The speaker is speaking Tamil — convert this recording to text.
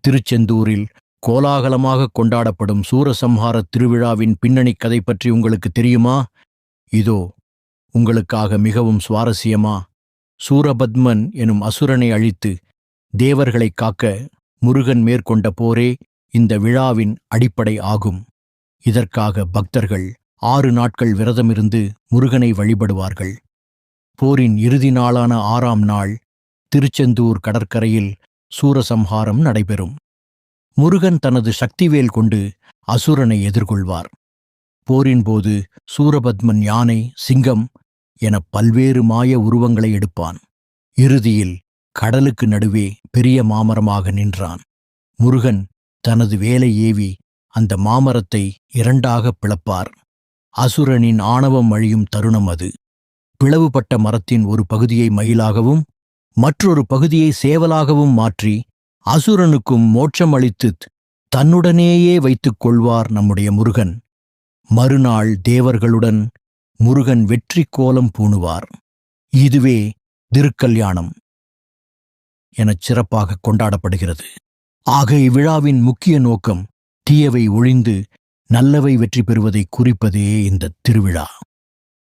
திருச்செந்தூரில் கோலாகலமாக கொண்டாடப்படும் சூரசம்ஹார திருவிழாவின் பின்னணிக் கதை பற்றி உங்களுக்கு தெரியுமா? இதோ உங்களுக்காக மிகவும் சுவாரஸ்யமா. சூரபத்மன் எனும் அசுரனை அழித்து தேவர்களைக் காக்க முருகன் மேற்கொண்ட போரே இந்த விழாவின் அடிப்படை ஆகும். இதற்காக பக்தர்கள் 6 நாட்கள் விரதமிருந்து முருகனை வழிபடுவார்கள். போரின் இறுதி நாளான 6ஆம் நாள் திருச்செந்தூர் கடற்கரையில் சூரசம்ஹாரம் நடைபெறும். முருகன் தனது சக்திவேல் கொண்டு அசுரனை எதிர்கொள்வார். போரின் போது சூரபத்மன் யானை, சிங்கம் என பல்வேறு மாய உருவங்களை எடுப்பான். இறுதியில் கடலுக்கு நடுவே பெரிய மாமரமாக நின்றான். முருகன் தனது வேலை ஏவி அந்த மாமரத்தை 2ஆக பிளப்பார். அசுரனின் ஆணவம் அழியும் தருணம் அது. பிளவுபட்ட மரத்தின் ஒரு பகுதியை மயிலாகவும் மற்றொரு பகுதியை சேவலாகவும் மாற்றி அசுரனுக்கும் மோட்சம் அளித்து தன்னுடனேயே வைத்துக் கொள்வார் நம்முடைய முருகன். மறுநாள் தேவர்களுடன் முருகன் வெற்றி கோலம் பூணுவார். இதுவே திருக்கல்யாணம் எனச் சிறப்பாக கொண்டாடப்படுகிறது. ஆக இவ்விழாவின் முக்கிய நோக்கம் தீயவை ஒழிந்து நல்லவை வெற்றி பெறுவதை குறிப்பதே இந்த திருவிழா.